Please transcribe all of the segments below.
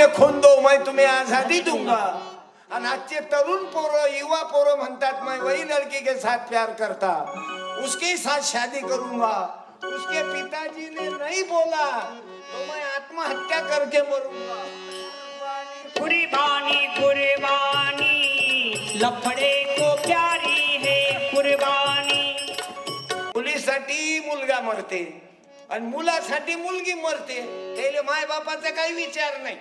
में खून दो मैं तुम्हें आजादी दूंगा। और आजचे तरुण पोरं युवा पोरं म्हणतात मैं वही लड़की के साथ प्यार करता, उसके साथ शादी करूंगा। उसके पिताजी ने नहीं बोला तो मैं आत्महत्या करके मरूंगा। कुर्बानी कुर्बानी लफड़े को प्यारी है कुर्बानी। मुलीसाठी मुलगा मरते आणि मुलासाठी मुलगी मरते, त्याला माय बापाचा काही विचार नाही।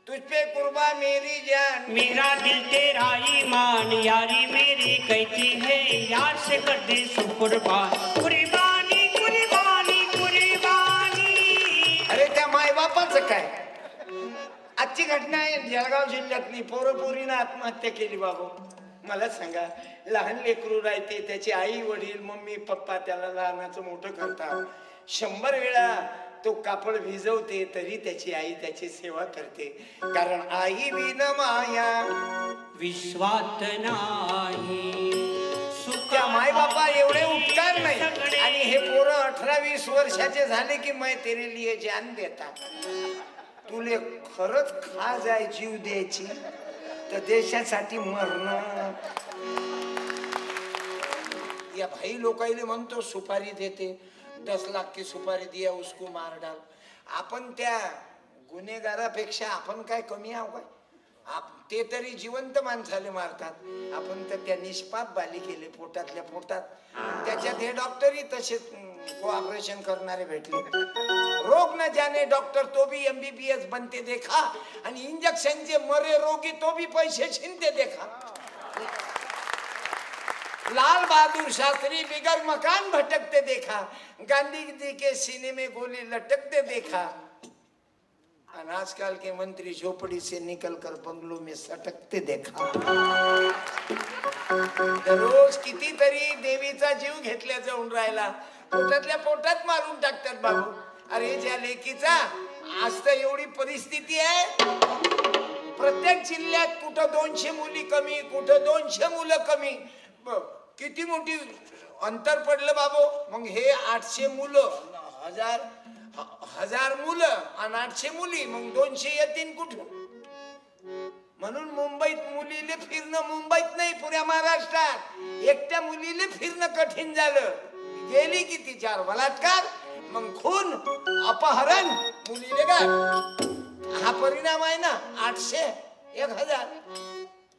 तुझ पे कुर्बान मेरी जान, मेरा दिल तेरा ईमान, यारी मेरी कहती है यार से कर दे सो कुर्बान। कुर्बानी कुर्बानी कुर्बानी। अरे त्या माय बापाचं काय? आजची घटना आहे जळगाव जिल्ह्यातली, पोरपोरीनं आत्महत्या केली। बाबू मला सांगा, लहान लेकरू राहते, त्याची आई वडील मम्मी पप्पा त्याला लहानाचं मोठं करतात, 100 वेळा तो कापड भिजवते तरी त्याची आई त्याची सेवा करते, कारण आई बिन माया विश्वात नाही। त्या माय बापा एवढे उपकार नाही। आणि हे पोरं 18-20 वर्षाचे झाले की मैं तेरे लिए जान देता। तुले खरंच खा जाय जीव द्यायची तर देशासाठी मरणं। या भाई लोकांना म्हणतो सुपारी देते, 10 लाख की सुपारी दिया उसको मार डाल। आपण त्या गुन्हेगारापेक्षा आपण काय कमी आहोत काय? ते तरी जिवंत माणसाले मारतात, आपण तर त्या निष्पाप बालिकेले पोटातल्या पोटात। त्याच्यात हे डॉक्टरही तसेच ऑपरेशन करणारे भेटले। रोग न जाने डॉक्टर तो भी MBBS बनते देखा, आणि इंजेक्शन जे मरे रोगी तो भी पैसे छीनते देखा। लाल बहादुर शास्त्री बिगर मकान भटकते देखा, गांधी जी के सीने में गोली लटकते देखा, और आजकल के मंत्री झोपड़ी से निकलकर बंगलों में सटकते देखा। दररोज कितीतरी देवीचा जीव घेतल्या जाऊन राहिला, पोटातल्या पोटात मारून टाकतात बाबू। अरे ज्या लेकीचा आज तर एवढी परिस्थिती आहे, प्रत्येक जिल्ह्यात कुठं 200 मुली कमी, कुठं 200 मुलं कमी। किती मोठी अंतर पडलं बाबू। मग हे 800 मुलं, हजार मुलं आणि 800 मुली, मग 200 येतील कुठून? म्हणून मुंबईत मुलीले फिरणं, मुंबईत नाही पुऱ्या महाराष्ट्रात एकट्या मुलीले फिरणं कठीण झालं। गेली किती 4 बलात्कार, मग खून, अपहरण, मुलीले का हा परिणाम आहे ना 800 1000।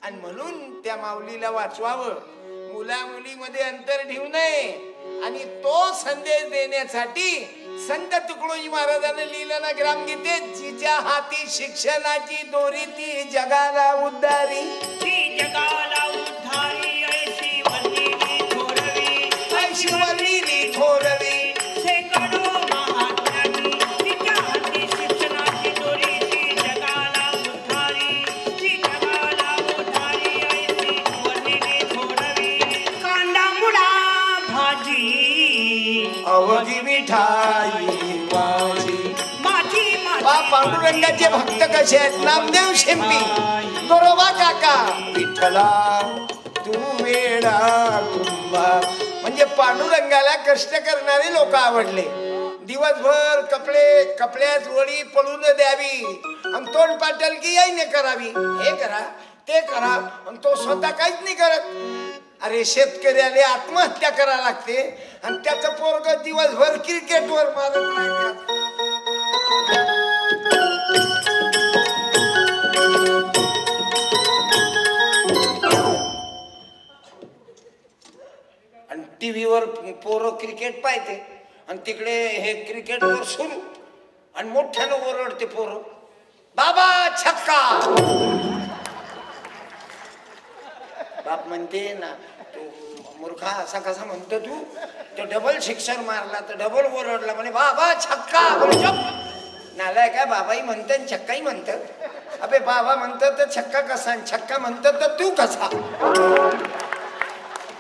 आणि म्हणून त्या माऊलीला वाचवावं, मुला मुलीमध्ये अंतर ठेवू नये। आणि तो संदेश देण्यासाठी संत तुकडोजी महाराजांनी लिहिलं ना ग्रामगीतेत, जिच्या हाती शिक्षणाची दोरी ती जगाला उद्धारी, ती जगाला उद्धारी। ऐशी वल्ली थोरवी, ऐशी वल्ली थोरवी, शेकडो महात्म्यांनी तिच्या हाती शिक्षणाची दोरी ती जगाला उद्धारी, ती जगाला उद्धारी। ऐशी वल्ली थोरवी, कांदा मुळा भाजी अवघी मिठाई माझी। पांडुरंगाचे भक्त कसे आहेत? नामदेव शिंपी, गोरोबा काका, विठ्ठला तू वेडा कुंभा। म्हणजे पांडुरंगाला कष्ट करणारे लोक आवडले। दिवसभर कपड्यात वडी पळून द्यावी आणि तोंड पाटल की यायने करावी, हे करा ते करा, आणि तो स्वतः काहीच नाही करत। अरे शेतकऱ्याला आत्महत्या करा लागते आणि त्याचं पोरग दिवसभर क्रिकेटवर मारत राहतात। आणि टीव्हीवर पोरं क्रिकेट पाहते आणि तिकडे हे क्रिकेटवर सुरू आणि मोठ्यानं ओरडते पोरं, बाबा छक्का। बाप म्हणते ना, तू मूर्खा असा कसा म्हणतो तू? तो डबल सिक्सर मारला तर डबल ओरडला, म्हणे बाबा छक्का। नालाय काय, बाबाही म्हणतात छक्काही म्हणतात। अबे बाबा म्हणतात तर छक्का कसा, छक्का म्हणतात तर तू कसा?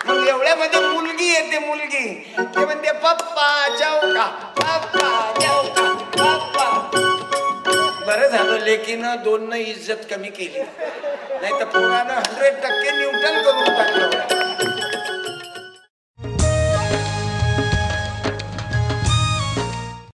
मग एवढ्यामध्ये मुलगी येते, मुलगी ते म्हणते पप्पा चौका, पप्पा चौका, पप्पा। बरं झालं लेकीनं 2 इज्जत कमी केली, नाही तर पोरानं 100% न्यूटन करून टाकलं।